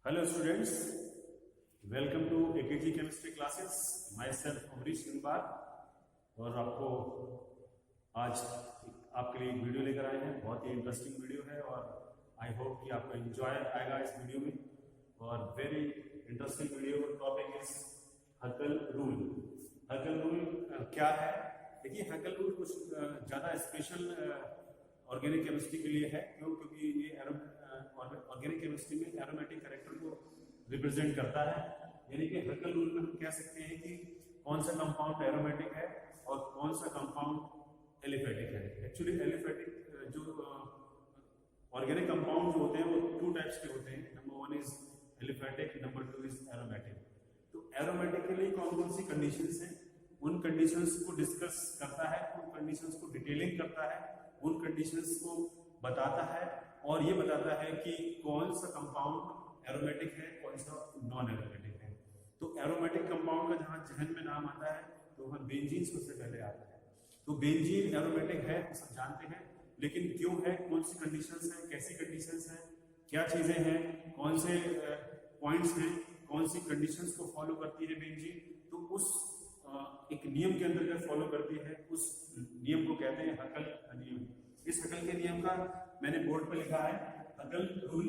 Hello students, welcome to AKG Chemistry classes. Myself Amrish निम्बार और आपको आज आपके लिए एक वीडियो लेकर आए हैं। बहुत ही इंटरेस्टिंग वीडियो है और आई होप कि आपको एंजॉय आएगा इस वीडियो में। और very interesting video topic is हकल rule. हकल rule क्या है? देखिए, हकल रूल कुछ ज़्यादा स्पेशल ऑर्गेनिक केमिस्ट्री के लिए है। क्यों? क्योंकि ये ऑर्गेनिक केमिस्ट्री में एरोमेटिक कैरेक्टर को रिप्रेजेंट करता है। यानी कि हकल रूल में हम कह सकते हैं कि कौन सा कंपाउंड एरोमेटिक है और कौन सा कंपाउंड एलिफेटिक है। एक्चुअली एलिफेटिक जो ऑर्गेनिक कंपाउंड जो होते हैं वो टू टाइप्स के होते हैं। Number one is aliphatic, number two is aromatic. तो एरोमेटिक के लिए कौन कौन सी कंडीशंस हैं, उन कंडीशंस को डिस्कस करता है, उन कंडीशंस को डिटेलिंग करता है, उन कंडीशंस को बताता है और ये बताता है कि कौन सा कंपाउंड एरोमेटिक है, कौन सा नॉन एरोमेटिक है। तो एरोमेटिक कंपाउंड का जहां जहन में नाम आता है तो वहां बेंजीन सबसे पहले आता है। तो बेंजीन एरोमेटिक है, हम सब जानते हैं, लेकिन क्यों है, कौन सी कंडीशंस हैं, कैसी कंडीशंस हैं, क्या चीजें हैं, कौन से पॉइंट्स हैं, कौन सी कंडीशंस को फॉलो करती है बेंजीन, तो उस एक नियम के अंतर्गत फॉलो करती है। उस नियम को कहते हैं हकल नियम। इस हकल के नियम का मैंने बोर्ड पे लिखा है हकल रूल।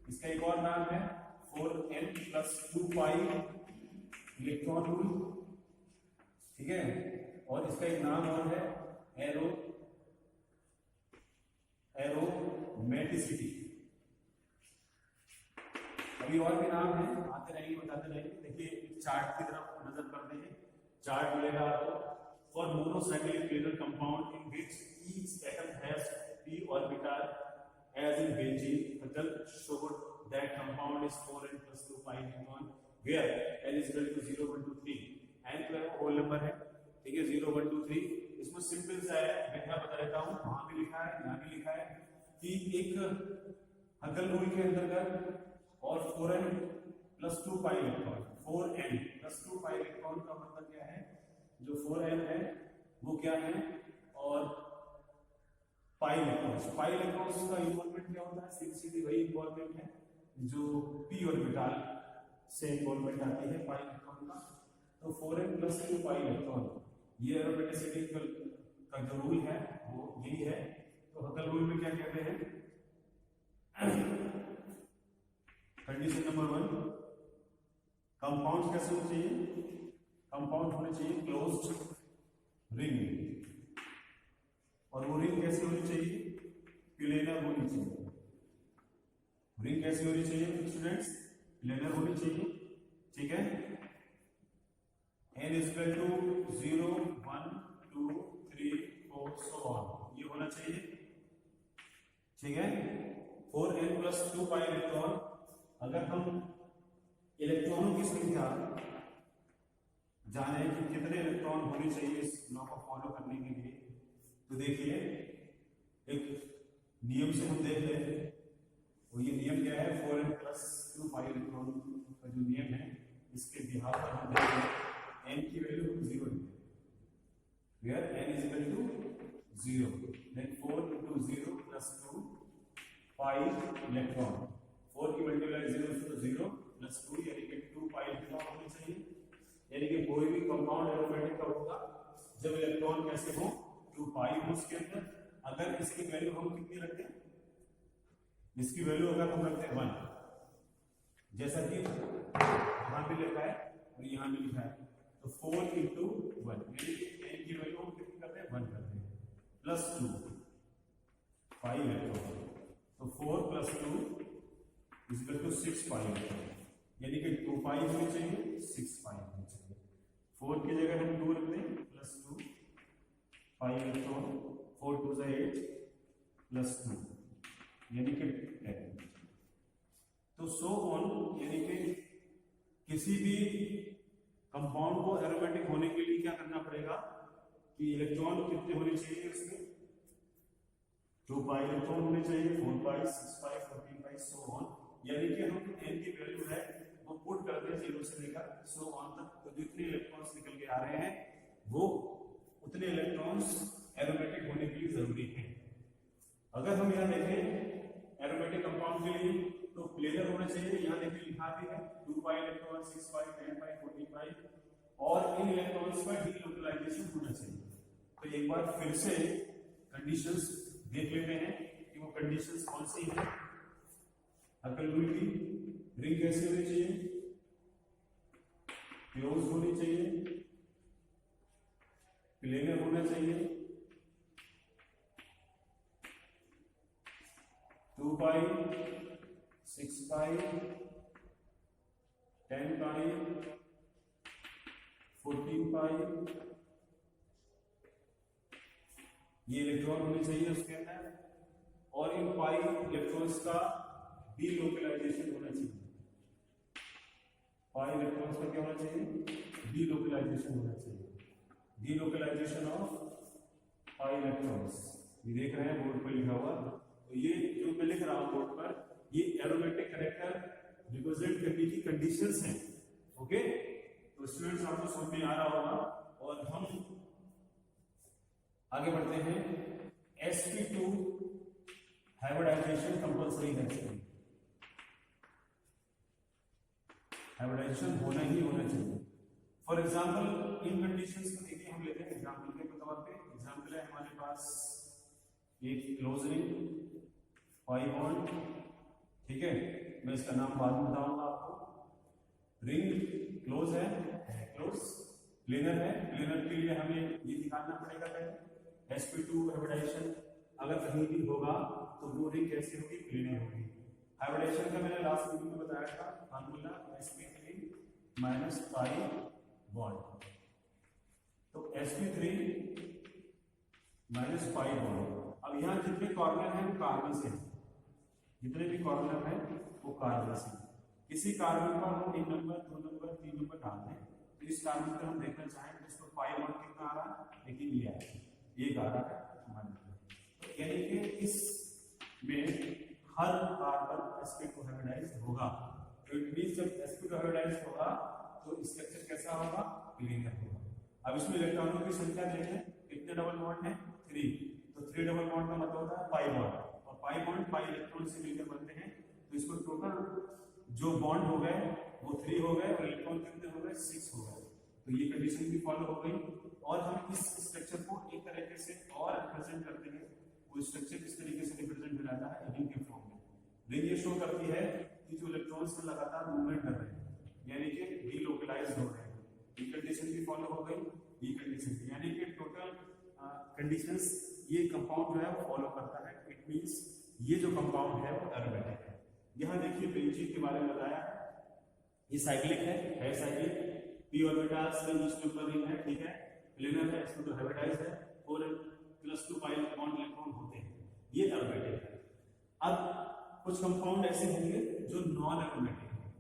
इसका एक और नाम है 4n + 2 पाई इलेक्ट्रॉन रूल, ठीक है। और इसका एक नाम और है एरोमेटिसिटी। अभी और भी नाम है, आते रहेंगे, बताते रहेंगे। देखिए चार्ट की तरफ नजर करते हैं। चार्ट मिलेगा आपको। For monocyclic cleaner compound in which each atom has p orbital as in benzene, Hukal showed that compound is 4n + 2 pi electron where n is equal to 0 1 2 3। n जो है होल नंबर है, ठीक है, 0 1 2 3। इसमें simple सा है, मैं क्या बता देता हूँ, वहां भी लिखा है, यहाँ भी लिखा है कि एक हकल रूल के अंतर्गत और 4n + 2 pi electron, 4n + 2 pi electron का मतलब क्या है, जो 4n है वो क्या है और पाई इलेक्ट्रॉन्स का इन्वॉल्वमेंट क्या होता है, सीधी सीधी वही इन्वॉल्वमेंट है जो p ऑर्बिटल से इन्वॉल्वमेंट आती है पाई इलेक्ट्रॉन का। तो 4n + 2 पाई इलेक्ट्रॉन, ये एरोमेटिसिटी का जो रूल है वो यही है। तो हकल रूल में क्या कहते हैं, कंडीशन नंबर 1, कंपाउंड कैसे होने चाहिए, कंपाउंड होने चाहिए क्लोज्ड रिंग। और वो रिंग कैसी होनी चाहिए, प्लेनर होनी चाहिए। रिंग कैसी होनी चाहिए स्टूडेंट्स, प्लेनर होनी चाहिए, ठीक है। n = 0 1 2 3 4 so on, ये होना चाहिए, ठीक है। 4n + 2 पाई इलेक्ट्रॉन, अगर हम इलेक्ट्रॉनों की संख्या जाने कि कितने इलेक्ट्रॉन होने चाहिए इस लॉ को फॉलो करने के लिए, तो देखिए एक नियम से हम देख लेते हैं। वो ये नियम क्या है, 4n + 2 पाई इलेक्ट्रॉन का जो नियम है, इसके बिहार पर हम देख लें, n की वैल्यू हम 0 लेते हैं, where n = 0, then 4 × 0 + 2 pi electron. 4 की मल्टीप्लाई 0 से तो 0 + 2 यानी कि 2 पाई इलेक्ट्रॉन होने चाहिए। यानी कि कोई भी कंपाउंड एरोमेटिक का होगा जब इलेक्ट्रॉन कैसे हो, 2 पाई हो उसके अंदर। अगर इसकी वैल्यू हम कितनी रखते हैं, इसकी वैल्यू अगर हम रखते हैं 1, जैसा कि यहां भी लिखा है और यहां भी लिखा है, तो 4 × 1 यानी कि n की वैल्यू हम कितनी करते हैं, 1 करते हैं, +2 पाई इलेक्ट्रॉन। तो 4 + 2 = 6 पाई इलेक्ट्रॉन, यानी कि 2 पाई होनी चाहिए, 6 पाई होनी चाहिए। 4 की जगह हम 2 रखते हैं, +2 पाई इलेक्ट्रॉन, 4 × 2 = 8 +2 यानी कि 10। तो सो ऑन, यानी कि किसी भी कंपाउंड को एरोमेटिक होने के लिए क्या करना पड़ेगा कि इलेक्ट्रॉन कितने होने चाहिए उसमें, 2 पाई इलेक्ट्रॉन होने चाहिए, 4 पाई, 6 पाई, 14 पाई, सो ऑन। यानी कि हम n की वैल्यू है वो पुट करते हैं 0 से लेकर सो ऑन तक। तो जितने इलेक्ट्रॉन्स निकल के आ रहे हैं वो उतने इलेक्ट्रॉन्स एरोमेटिक होने के लिए जरूरी है। अगर हम यहां देखें एरोमेटिक कंपाउंड के लिए, तो तो प्लेनर होना चाहिए। यहाँ देखिए लिखा भी है 2 पाई इलेक्ट्रॉन, 6 पाई, 10 पाई, 14 पाई, और इन इलेक्ट्रॉन्स का डीलोकलाइजेशन होना चाहिए। तो एक बार फिर से कंडीशंस देख लेते हैं कि वो कंडीशंस कौन सी है। अवेलेबिलिटी, रिंग कैसी होनी चाहिए, क्लोज होनी चाहिए, प्लेनर होना चाहिए, 2 पाई, 6 पाई, 10 पाई, 14 पाई, ये इलेक्ट्रॉन होने चाहिए उसके अंदर, और इन पाई इलेक्ट्रॉन्स का डीलोकलाइजेशन होना चाहिए। पाई इलेक्ट्रॉन्स का क्या होना चाहिए, डीलोकलाइजेशन होना चाहिए, डीलोकलाइजेशन ऑफ पाई इलेक्ट्रॉन्स। ये देख रहे हैं बोर्ड पर लिखा हुआ, तो ये जो मैं लिख रहा हूं बोर्ड पर, ये एरोमेटिक करेक्टर रिप्रेजेंट करने की कंडीशंस हैं। ओके, तो स्टूडेंट्स आपको समझ में आ रहा होगा, और हम आगे बढ़ते हैं। sp2 हाइब्रिडाइजेशन कंपल्सरी है, हाइब्रिडाइजेशन होना ही होना चाहिए। फॉर एग्जांपल इन कंडीशंस को देखिए, हम लेते हैं एग्जांपल के तौर पे। एग्जांपल है हमारे पास एक क्लोज रिंग, पाई बॉन्ड, ठीक है, मैं इसका नाम बाद में बताऊंगा आपको। रिंग क्लोज है क्लोज, प्लेनर है, प्लेनर के लिए हमें ये दिखाना पड़ेगा पहले sp2 हाइब्रिडाइजेशन अगर कहीं भी होगा तो वो रिंग कैसी होगी, प्लेनर होगी। हाइब्रिडाइजेशन का मैंने लास्ट वीडियो में बताया था formula sp3 minus pi bond. तो sp3 माइनस पाई बॉन्ड। अब यहाँ जितने कॉर्नर हैं वो कार्बन से, जितने भी कॉर्नर हैं वो कार्बन से। किसी कार्बन पर हम 1 नंबर, 2 नंबर, 3 नंबर डाल दें, तो इस कार्बन पर हम देखना चाहेंगे जिस पर पाई बॉन्ड कितना आ रहा है, लेकिन ये है, ये आ रहा है हमारे। तो यानी कि इसमें हर कार्बन sp2 हाइब्रिडाइज होगा। तो इट मींस जब sp2 हाइब्रिडाइज होगा तो स्ट्रक्चर कैसा होगा, प्लेनर होगा। अब इसमें इलेक्ट्रॉनों की संख्या देखें, कितने डबल बॉन्ड है, 3। तो 3 डबल बॉन्ड का मतलब होता है पाई बॉन्ड, और पाई बॉन्ड पाई इलेक्ट्रॉन से मिलकर बनते हैं। तो इसको टोटल जो बॉन्ड हो गए वो 3 हो गए, और इलेक्ट्रॉन कितने हो गए, 6 हो गए। तो ये कंडीशन भी फॉलो हो गई। और हम इस स्ट्रक्चर को एक तरीके से और रिप्रेजेंट करते हैं। वो स्ट्रक्चर किस तरीके से रिप्रेजेंट हो जाता है, रिंग के फॉर्म में। रिंग ये शो करती है कि जो इलेक्ट्रॉन्स में लगातार मूवमेंट कर रहे हैं, यानी कि डीलोकलाइज हो रहे हैं। ये कंडीशन भी फॉलो हो गई, ये कंडीशन भी, यानी कि टोटल कंडीशंस ये कंपाउंड जो है वो फॉलो करता है। इट मींस ये जो कंपाउंड है वो एरोमेटिक है। यहाँ देखिए बेंजीन के बारे में बताया, ये साइक्लिक है साइक्लिक, p ऑर्बिटल्स में ईच नंबर रिंग है, ठीक है, प्लेनर है, sp2 हाइब्रिडाइज है, और +2 पाई बॉन्ड इलेक्ट्रॉन होते हैं, ये एरोमेटिक है। अब कुछ कंपाउंड ऐसे होंगे जो नॉन एरोमेटिक हैं,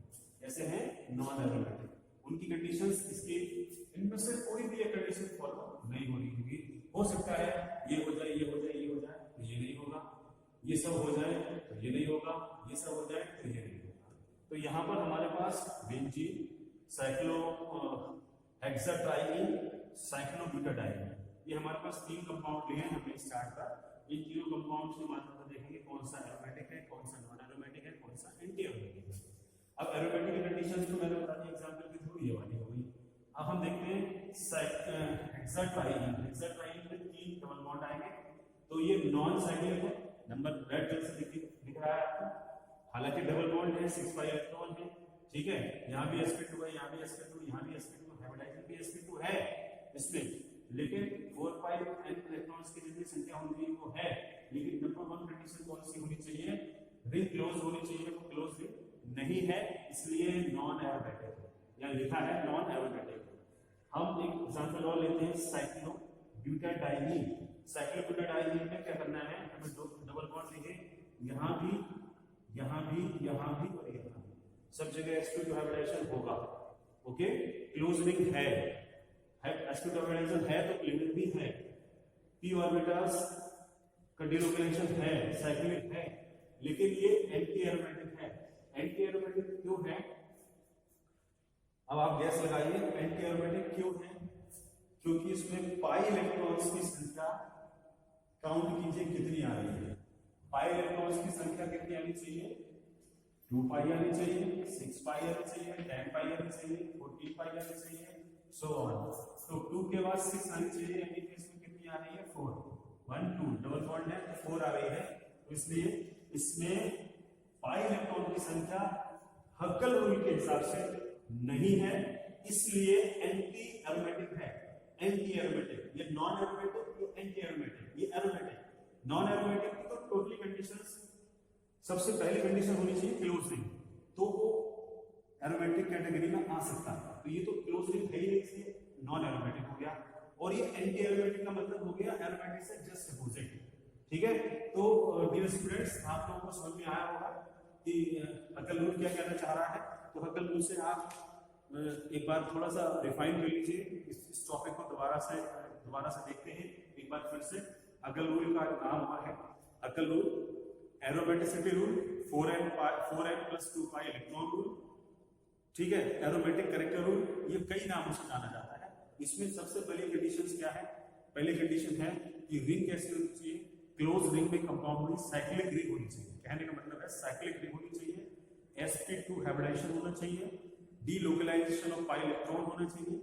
ऐसे हैं नॉन एरोमेटिक, उनकी कंडीशंस इसके इनमें से कोई भी एक कंडीशन फॉलो नहीं हो रही होगी। हो सकता है ये हो जाए, ये हो जाए, ये हो जाए, तो ये नहीं होगा, ये सब हो जाए तो ये नहीं होगा, ये सब हो जाए तो ये नहीं होगा। तो यहाँ पर हमारे पास बेंजीन, साइक्लो हेक्साट्राईन, साइक्लोब्यूटाडाइन, ये हमारे पास 3 कंपाउंड लिए हैं हमने स्टार्ट का। इन तीनों कंपाउंड्स के माध्यम से देखेंगे कौन सा एरोमेटिक है, कौन सा नॉन एरोमेटिक है, कौन सा एंटी एरोमेटिक है। अब एरोमेटिक की कंडीशंस तो मैंने बता दी एग्जांपल के थ्रू, ये वाली हो गई। अब हम देखते हैं हेक्साट्राईन, हेक्साट्राईन में 3 डबल बॉन्ड आएंगे, तो ये नॉन साइक्लिक है, नंबर रेड कलर से दिख रहा है आपको। हालांकि डबल बॉन्ड है, 6 पाई इलेक्ट्रॉन है, ठीक है, यहाँ भी sp2 है, यहाँ भी sp2, यहाँ भी sp2, हाइब्रिडाइजेशन भी sp2 है इसमें, लेकिन 4 पाई n इलेक्ट्रॉन्स की जितनी संख्या होनी चाहिए वो है। लेकिन नंबर 1 कंडीशन कौन सी होनी चाहिए, रिंग क्लोज होनी चाहिए, वो क्लोज रिंग नहीं है, इसलिए नॉन एरोमेटिक है, यहाँ लिखा है नॉन एरोमेटिक। हम एक एग्जांपल और लेते हैं, साइक्लोब्यूटाडाइन। साइक्लोब्यूटाडाइन में क्या करना है, हमें 2 डबल बॉन्ड लिखे, यहाँ भी, यहाँ भी, यहाँ भी और यहाँ भी, सब जगह sp2 हाइब्रिडाइजेशन होगा। ओके, क्लोज रिंग है, sp2 हाइब्रिडाइजेशन है तो प्लेनर भी है, p ऑर्बिटल्स का डीलोकलाइजेशन है, साइक्लिक है, लेकिन ये एंटी एरोमेटिक है। एंटी एरोमेटिक क्यों है, अब आप गैस लगाइए, एंटी एरोमेटिक क्यों है, क्योंकि इसमें पाई इलेक्ट्रॉन्स की संख्या काउंट कीजिए कितनी आ रही है। पाई इलेक्ट्रॉन्स की संख्या कितनी आनी चाहिए, 2 पाई आनी चाहिए, 6 पाई आनी चाहिए, 10 पाई आनी चाहिए, 14 पाई आनी चाहिए, सो ऑन। तो 2 के बाद 6 आनी चाहिए, यानी कि इसमें कितनी आ रही है 4, 1 2 डबल बॉन्ड है तो 4 आ रही है। तो इसलिए इसमें पाई इलेक्ट्रॉन की संख्या हक्कल रूल के हिसाब से नहीं है, इसलिए एंटी एरोमेटिक है। एंटी एरोमेटिक, ये नॉन एरोमेटिक, ये एंटी एरोमेटिक, ये एरोमेटिक। नॉन एरोमेटिक की तो टोटली कंडीशंस, सबसे पहली कंडीशन होनी चाहिए क्लोज रिंग, तो वो एरोमेटिक कैटेगरी में आ सकता है। तो ये तो क्लोज रिंग है ही नहीं, इसलिए नॉन एरोमेटिक हो गया। और ये एंटी एरोमेटिक का मतलब हो गया एरोमेटिक से जस्ट अपोजिट। ठीक है, तो डियर स्टूडेंट्स, आप लोगों को समझ में आया होगा कि हक्कल रूल क्या कहना चाह रहा है। तो हक्कल रूल से आप एक बार थोड़ा सा रिफाइन कर लीजिए, इस टॉपिक को दोबारा से देखते हैं एक बार फिर से। हक्कल रूल का नाम हुआ है Huckel rule, aromaticity rule, 4n + 2 pi electron rule. ठीक है, एरोमेटिक कैरेक्टर रूल, ये कई नामों से जाना जाता है। इसमें सबसे पहली कंडीशन क्या है? पहली कंडीशन है कि रिंग कैसी होनी चाहिए? क्लोज रिंग में कंपाउंड में साइक्लिक रिंग होनी चाहिए। कहने का मतलब है साइक्लिक रिंग होनी चाहिए, sp2 हाइब्रिडाइजेशन होना चाहिए, डीलोकलाइजेशन ऑफ पाई इलेक्ट्रॉन होना चाहिए।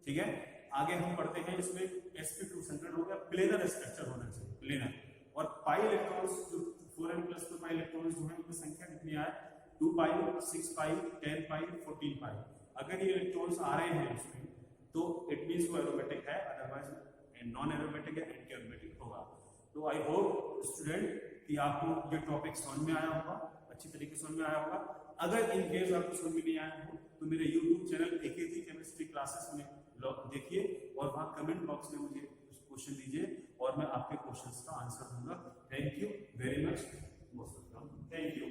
ठीक है, आगे हम पढ़ते हैं इसमें sp2 सेंट्रेड हो गया, प्लेनर स्ट्रक्चर होना चाहिए, प्लेनर। और पाई इलेक्ट्रॉन्स जो 4n + 2 पाई इलेक्ट्रॉन्स जो है उनकी संख्या कितनी आए? 2 पाई, 6 पाई, 10 पाई, 14 पाई। अगर ये इलेक्ट्रॉन्स आ रहे हैं उसमें तो इट मींस वो एरोमेटिक है, अदरवाइज नॉन एरोमेटिक है, एंटी एरोमेटिक होगा। तो आई होप स्टूडेंट कि आपको ये टॉपिक समझ में आया होगा, अच्छी तरीके से समझ में आया होगा। अगर इन केस आपको समझ में नहीं आया हो तो मेरे YouTube channel AKG chemistry classes में देखिए और वहां कमेंट बॉक्स में मुझे क्वेश्चन दीजिए और मैं आपके क्वेश्चंस का आंसर दूंगा। Thank you very much, most welcome, thank you.